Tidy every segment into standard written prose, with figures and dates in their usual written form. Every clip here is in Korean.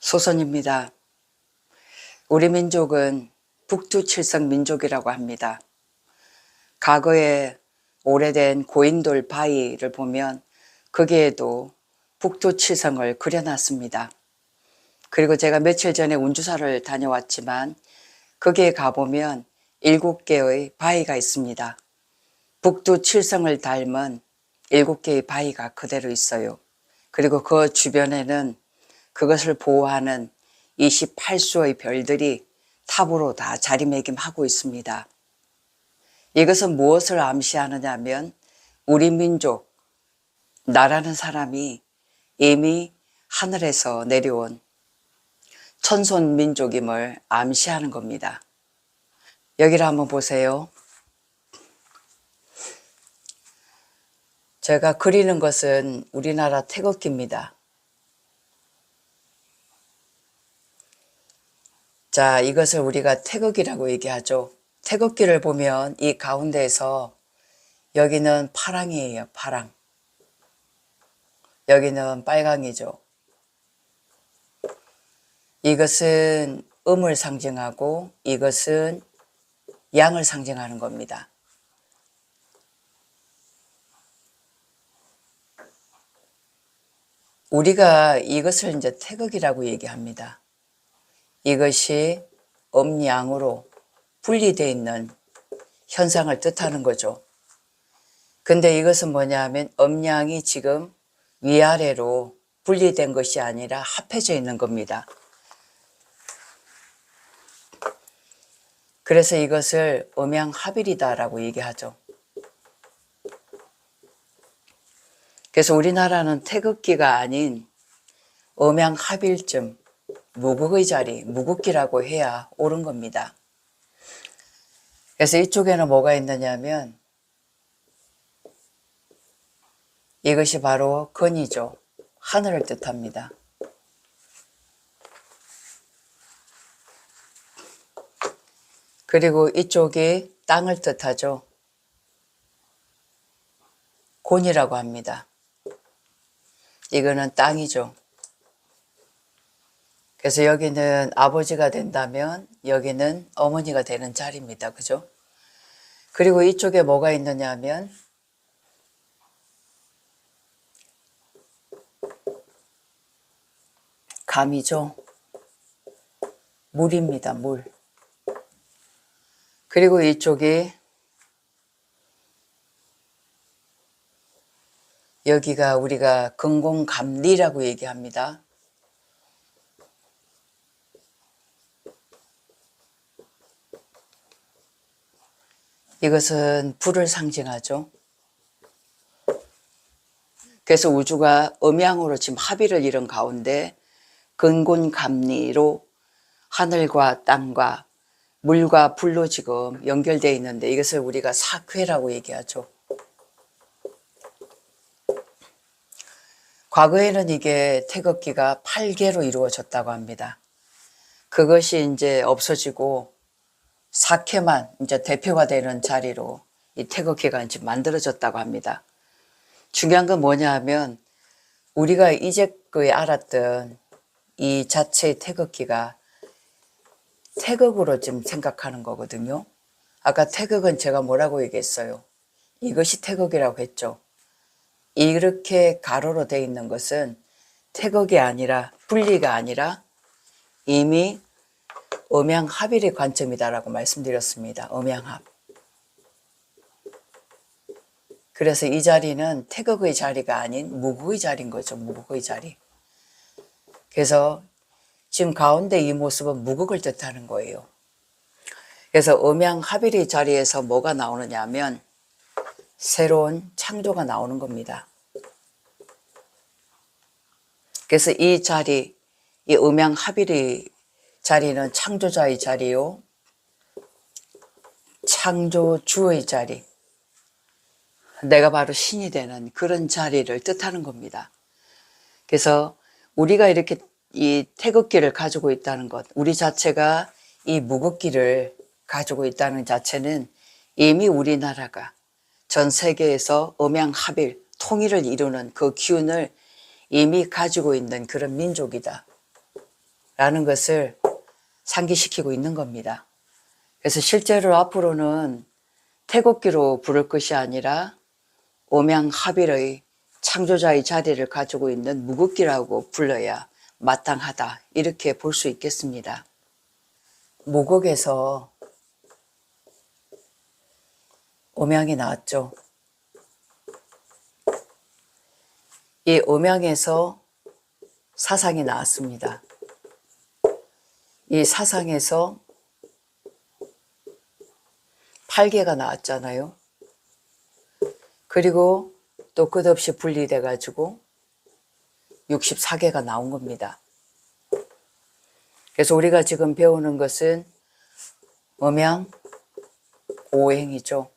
소선입니다. 우리 민족은 북두칠성 민족이라고 합니다. 과거에 오래된 고인돌 바위를 보면 거기에도 북두칠성을 그려놨습니다. 그리고 제가 며칠 전에 운주사를 다녀왔지만 거기에 가보면 7개의 바위가 있습니다. 북두칠성을 닮은 7개의 바위가 그대로 있어요. 그리고 그 주변에는 그것을 보호하는 28수의 별들이 탑으로 다 자리매김하고 있습니다. 이것은 무엇을 암시하느냐 하면 우리 민족, 나라는 사람이 이미 하늘에서 내려온 천손 민족임을 암시하는 겁니다. 여기를 한번 보세요. 제가 그리는 것은 우리나라 태극기입니다. 자, 이것을 우리가 태극이라고 얘기하죠. 태극기를 보면 이 가운데에서 여기는 파랑이에요. 파랑. 여기는 빨강이죠. 이것은 음을 상징하고 이것은 양을 상징하는 겁니다. 우리가 이것을 이제 태극이라고 얘기합니다. 이것이 음양으로 분리되어 있는 현상을 뜻하는 거죠. 근데 이것은 뭐냐 하면 음양이 지금 위아래로 분리된 것이 아니라 합해져 있는 겁니다. 그래서 이것을 음양합일이다라고 얘기하죠. 그래서 우리나라는 태극기가 아닌 음양합일쯤 무국의 자리, 무국기라고 해야 옳은 겁니다. 그래서 이쪽에는 뭐가 있느냐면 이것이 바로 건이죠. 하늘을 뜻합니다. 그리고 이쪽이 땅을 뜻하죠. 곤이라고 합니다. 이거는 땅이죠. 그래서 여기는 아버지가 된다면 여기는 어머니가 되는 자리입니다. 그죠? 그리고 이쪽에 뭐가 있느냐 하면 감이죠. 물입니다. 물. 그리고 이쪽이 여기가 우리가 금공감리라고 얘기합니다. 이것은 불을 상징하죠. 그래서 우주가 음양으로 지금 합의를 이룬 가운데 근곤감리로 하늘과 땅과 물과 불로 지금 연결되어 있는데 이것을 우리가 사쾌라고 얘기하죠. 과거에는 이게 태극기가 8개로 이루어졌다고 합니다. 그것이 이제 없어지고 사쾌만 이제 대표가 되는 자리로 이 태극기가 이제 만들어졌다고 합니다. 중요한 건 뭐냐 하면 우리가 이제껏 알았던 이 자체의 태극기가 태극으로 지금 생각하는 거거든요. 아까 태극은 제가 뭐라고 얘기했어요? 이것이 태극이라고 했죠. 이렇게 가로로 되어 있는 것은 태극이 아니라 분리가 아니라 이미 음양합일의 관점이다라고 말씀드렸습니다. 음양합. 그래서 이 자리는 태극의 자리가 아닌 무국의 자리인 거죠. 무국의 자리. 그래서 지금 가운데 이 모습은 무국을 뜻하는 거예요. 그래서 음양합일의 자리에서 뭐가 나오느냐 하면 새로운 창조가 나오는 겁니다. 그래서 이 자리, 이 음양합일의 자리는 창조자의 자리요, 창조주의 자리, 내가 바로 신이 되는 그런 자리를 뜻하는 겁니다. 그래서 우리가 이렇게 이 태극기를 가지고 있다는 것, 우리 자체가 이 무국기를 가지고 있다는 자체는 이미 우리나라가 전 세계에서 음양합일, 통일을 이루는 그 기운을 이미 가지고 있는 그런 민족이다. 라는 것을 상기시키고 있는 겁니다. 그래서 실제로 앞으로는 태극기로 부를 것이 아니라 오명합일의 창조자의 자리를 가지고 있는 무극기라고 불러야 마땅하다, 이렇게 볼 수 있겠습니다. 무극에서 오명이 나왔죠. 이 오명에서 사상이 나왔습니다. 이 사상에서 팔계가 나왔잖아요. 그리고 또 끝없이 분리돼 가지고 64개가 나온 겁니다. 그래서 우리가 지금 배우는 것은 음양 오행이죠.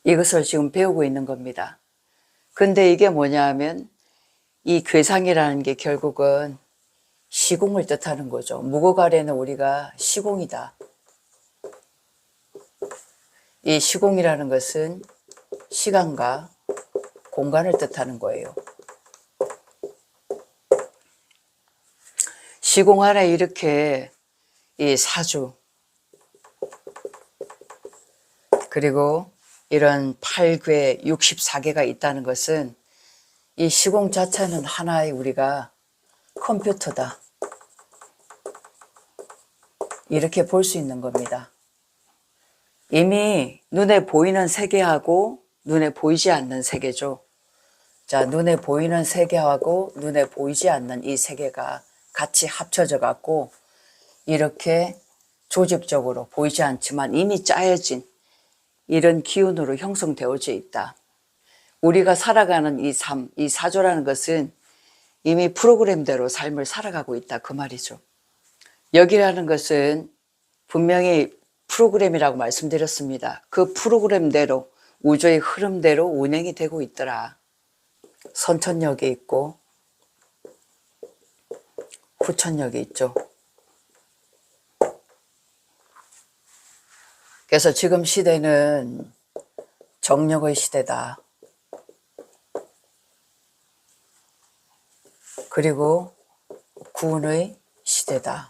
이것을 지금 배우고 있는 겁니다. 근데 이게 뭐냐 하면 이 괴상이라는 게 결국은 시공을 뜻하는 거죠. 무고가래는 우리가 시공이다. 이 시공이라는 것은 시간과 공간을 뜻하는 거예요. 시공 안에 이렇게 이 사주, 그리고 이런 8괴 64개가 있다는 것은 이 시공 자체는 하나의 우리가 컴퓨터다, 이렇게 볼 수 있는 겁니다. 이미 눈에 보이는 세계하고 눈에 보이지 않는 세계죠. 자, 눈에 보이는 세계하고 눈에 보이지 않는 이 세계가 같이 합쳐져 갖고 이렇게 조직적으로 보이지 않지만 이미 짜여진 이런 기운으로 형성되어져 있다. 우리가 살아가는 이 삶, 이 사조라는 것은 이미 프로그램대로 삶을 살아가고 있다, 그 말이죠. 여기라는 것은 분명히 프로그램이라고 말씀드렸습니다. 그 프로그램대로, 우주의 흐름대로 운행이 되고 있더라. 선천력이 있고 후천력이 있죠. 그래서 지금 시대는 정력의 시대다. 그리고 구운의 시대다.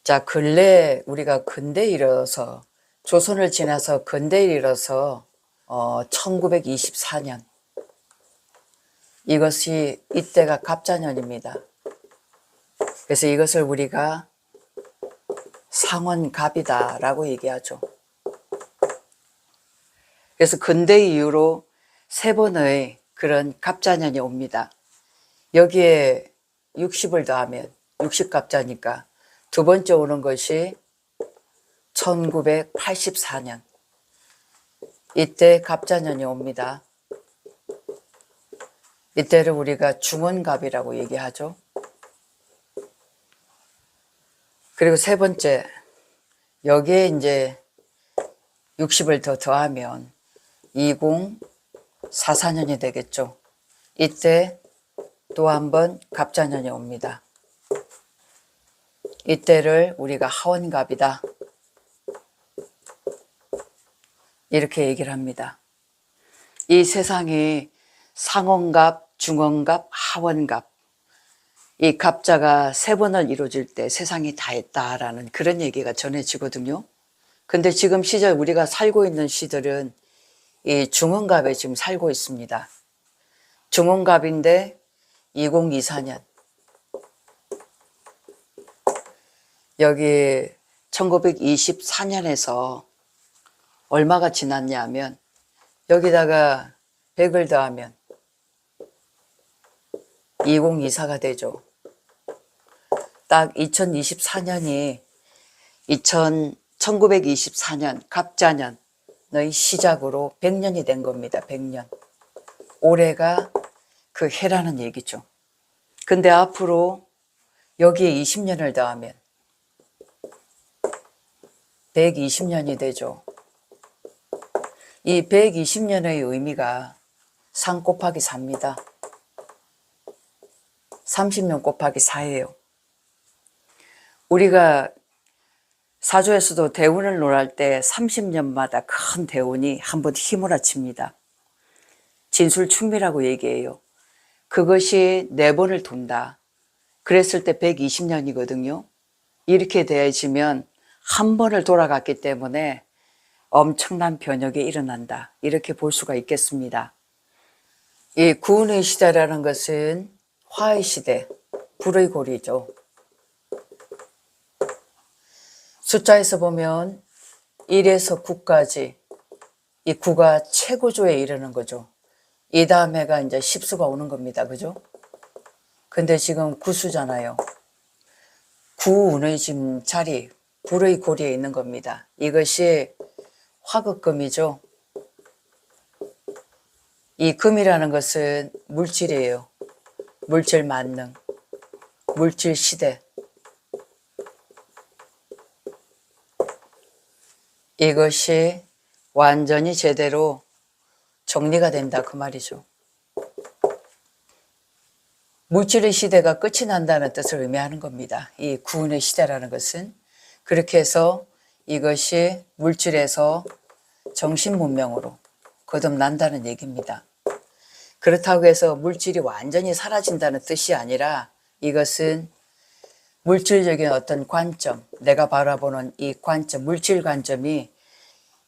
자, 근래 우리가 근대에 이르러서, 조선을 지나서 근대에 이르러서 1924년, 이것이 이때가 갑자년입니다. 그래서 이것을 우리가 상원갑이다 라고 얘기하죠. 그래서 근대 이후로 3번의 그런 갑자년이 옵니다. 여기에 60을 더하면 60갑자니까 두 번째 오는 것이 1984년. 이때 갑자년이 옵니다. 이때를 우리가 중원갑이라고 얘기하죠. 그리고 세 번째, 여기에 이제 60을 더 더하면 2044년이 되겠죠. 이때 또 한 번 갑자년이 옵니다. 이때를 우리가 하원갑이다, 이렇게 얘기를 합니다. 이 세상이 상원갑, 중원갑, 하원갑, 이 갑자가 3번을 이루어질 때 세상이 다 했다라는 그런 얘기가 전해지거든요. 근데 지금 시절 우리가 살고 있는 시들은 이 중원갑에 지금 살고 있습니다. 중원갑인데 2024년, 여기 1924년에서 얼마가 지났냐 하면 여기다가 100을 더하면 2024가 되죠. 딱 2024년이 1924년 갑자년의 시작으로 100년이 된 겁니다. 100년. 올해가 그 해라는 얘기죠. 근데 앞으로 여기에 20년을 더하면 120년이 되죠. 이 120년의 의미가 3 곱하기 4입니다. 30년 곱하기 4예요. 우리가 사주에서도 대운을 논할 때 30년마다 큰 대운이 한번 휘몰아칩니다. 진술충미라고 얘기해요. 그것이 4번을 돈다. 그랬을 때 120년이거든요. 이렇게 되어지면 한 번을 돌아갔기 때문에 엄청난 변혁이 일어난다. 이렇게 볼 수가 있겠습니다. 이 구운의 시대라는 것은 화의 시대, 불의 고리죠. 숫자에서 보면 1에서 9까지 이 9가 최고조에 이르는 거죠. 이 다음에가 이제 10수가 오는 겁니다. 그죠? 근데 지금 9수잖아요. 9운의 지금 자리, 불의 고리에 있는 겁니다. 이것이 화극금이죠. 이 금이라는 것은 물질이에요. 물질 만능, 물질 시대. 이것이 완전히 제대로 정리가 된다 그 말이죠. 물질의 시대가 끝이 난다는 뜻을 의미하는 겁니다. 이 구운의 시대라는 것은. 그렇게 해서 이것이 물질에서 정신문명으로 거듭난다는 얘기입니다. 그렇다고 해서 물질이 완전히 사라진다는 뜻이 아니라 이것은 물질적인 어떤 관점, 내가 바라보는 이 관점, 물질 관점이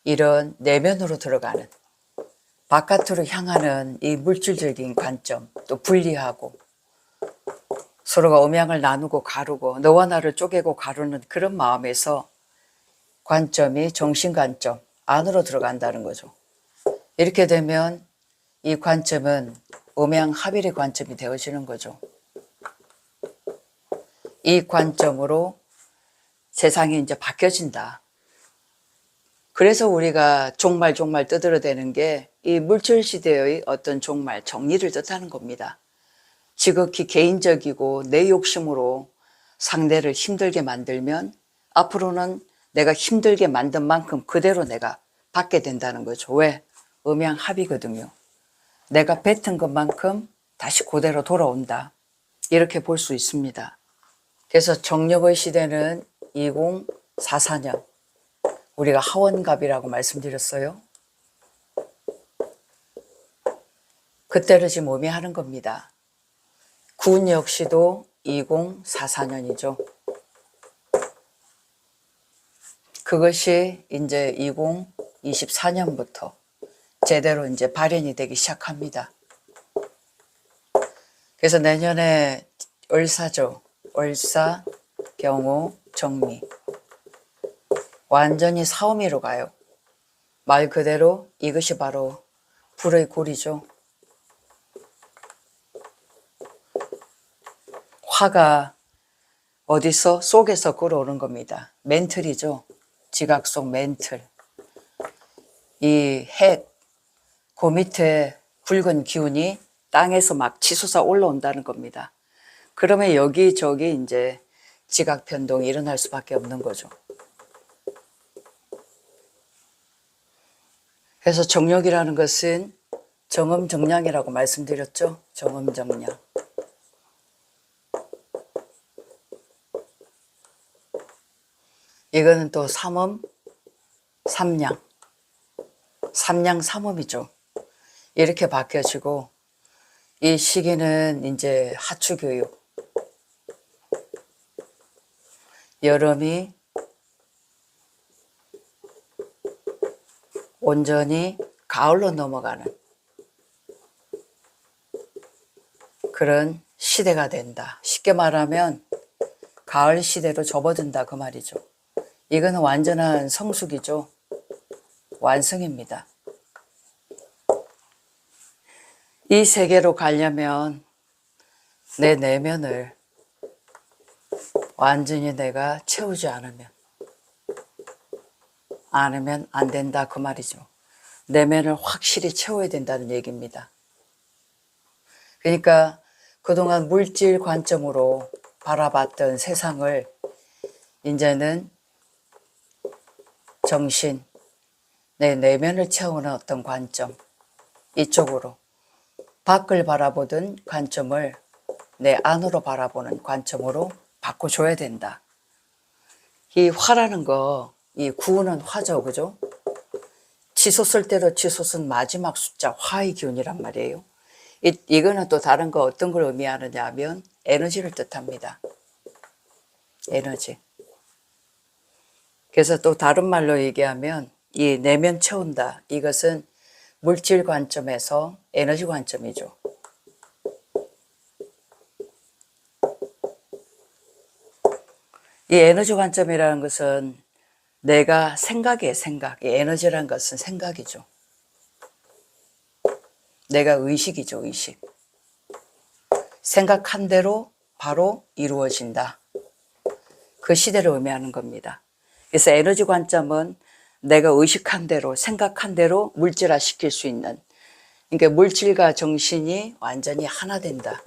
이런 내면으로 들어가는, 바깥으로 향하는 이 물질적인 관점, 또 분리하고 서로가 음양을 나누고 가르고 너와 나를 쪼개고 가르는 그런 마음에서 관점이 정신관점 안으로 들어간다는 거죠. 이렇게 되면 이 관점은 음양합일의 관점이 되어지는 거죠. 이 관점으로 세상이 이제 바뀌어진다. 그래서 우리가 종말 떠들어대는 게 이 물질시대의 어떤 종말, 정리를 뜻하는 겁니다. 지극히 개인적이고 내 욕심으로 상대를 힘들게 만들면 앞으로는 내가 힘들게 만든 만큼 그대로 내가 받게 된다는 거죠. 왜? 음양합이거든요. 내가 뱉은 것만큼 다시 그대로 돌아온다. 이렇게 볼 수 있습니다. 그래서 정력의 시대는 2044년. 우리가 하원갑이라고 말씀드렸어요. 그때를 지금 의미하는 겁니다. 구운 역시도 2044년이죠. 그것이 이제 2024년부터 제대로 이제 발현이 되기 시작합니다. 그래서 내년에 을사죠. 을사, 병호, 정미. 완전히 사오미로 가요. 말 그대로 이것이 바로 불의 고리죠. 화가 어디서? 속에서 끓어오는 겁니다. 멘틀이죠. 지각 속 멘틀. 이 핵, 그 밑에 붉은 기운이 땅에서 막 치솟아 올라온다는 겁니다. 그러면 여기저기 이제 지각 변동이 일어날 수밖에 없는 거죠. 그래서 정력이라는 것은 정음정량이라고 말씀드렸죠. 정음정량. 이거는 또 삼음, 삼량. 삼량 삼음이죠. 이렇게 바뀌어지고 이 시기는 이제 하추교육. 여름이 온전히 가을로 넘어가는 그런 시대가 된다. 쉽게 말하면 가을 시대로 접어든다 그 말이죠. 이거는 완전한 성숙이죠. 완성입니다. 이 세계로 가려면 내 내면을 완전히 내가 채우지 않으면 안 된다 그 말이죠. 내면을 확실히 채워야 된다는 얘기입니다. 그러니까 그동안 물질 관점으로 바라봤던 세상을 이제는 정신, 내 내면을 채우는 어떤 관점, 이쪽으로 밖을 바라보던 관점을 내 안으로 바라보는 관점으로 바꿔줘야 된다. 이 화라는 거, 이 구는 화죠, 그죠? 치솟을 때도 치솟은 마지막 숫자 화의 기운이란 말이에요. 이거는 또 다른 거 어떤 걸 의미하느냐 하면 에너지를 뜻합니다. 에너지. 그래서 또 다른 말로 얘기하면 이 내면 채운다. 이것은 물질 관점에서 에너지 관점이죠. 이 에너지 관점이라는 것은 내가 생각이에요, 생각. 이 에너지라는 것은 생각이죠. 내가 의식이죠, 의식. 생각한 대로 바로 이루어진다. 그 시대를 의미하는 겁니다. 그래서 에너지 관점은 내가 의식한 대로, 생각한 대로 물질화 시킬 수 있는, 그러니까 물질과 정신이 완전히 하나 된다.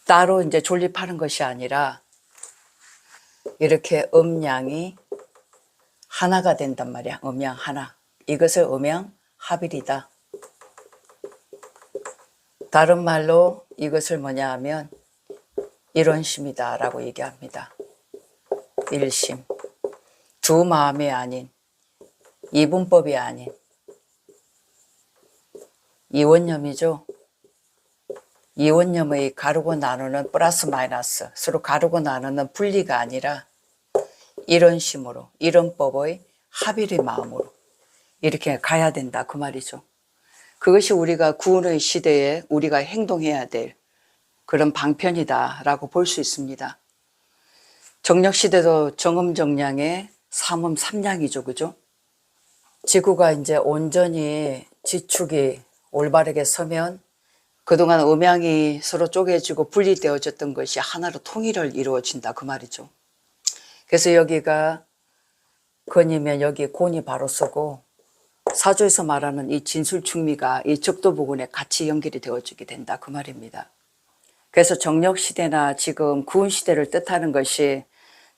따로 이제 존립하는 것이 아니라 이렇게 음양이 하나가 된단 말이야. 음양 하나. 이것을 음양합일이다. 다른 말로 이것을 뭐냐 하면 일원심이다 라고 얘기합니다. 일심. 두 마음이 아닌, 이분법이 아닌 이원념이죠. 이원념의 가르고 나누는 플러스 마이너스, 서로 가르고 나누는 분리가 아니라 이런심으로, 이런법의 합일의 마음으로 이렇게 가야 된다 그 말이죠. 그것이 우리가 구원의 시대에 우리가 행동해야 될 그런 방편이다 라고 볼 수 있습니다. 정력시대도 정음정량의 삼음삼량이죠, 그죠? 지구가 이제 온전히 지축이 올바르게 서면 그동안 음양이 서로 쪼개지고 분리되어졌던 것이 하나로 통일을 이루어진다 그 말이죠. 그래서 여기가 건이면 여기 곤이 바로 서고 사조에서 말하는 이 진술충미가 이 적도 부근에 같이 연결이 되어지게 된다 그 말입니다. 그래서 정력시대나 지금 구운시대를 뜻하는 것이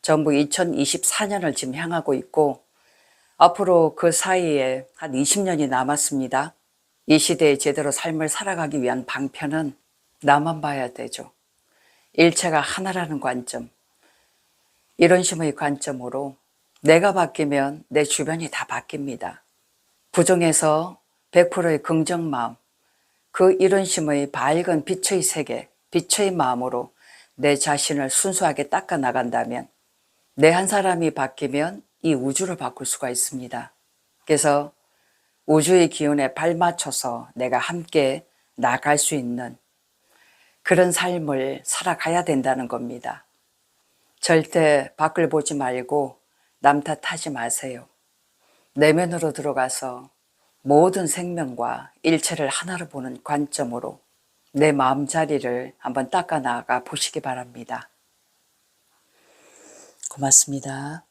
전부 2024년을 지금 향하고 있고 앞으로 그 사이에 한 20년이 남았습니다. 이 시대에 제대로 삶을 살아가기 위한 방편은 나만 봐야 되죠. 일체가 하나라는 관점, 이런 식의 관점으로 내가 바뀌면 내 주변이 다 바뀝니다. 부정에서 100%의 긍정마음, 그 이런심의 밝은 빛의 세계, 빛의 마음으로 내 자신을 순수하게 닦아 나간다면 내 한 사람이 바뀌면 이 우주를 바꿀 수가 있습니다. 그래서 우주의 기운에 발맞춰서 내가 함께 나갈 수 있는 그런 삶을 살아가야 된다는 겁니다. 절대 밖을 보지 말고 남 탓하지 마세요. 내면으로 들어가서 모든 생명과 일체를 하나로 보는 관점으로 내 마음자리를 한번 닦아 나가 보시기 바랍니다. 고맙습니다.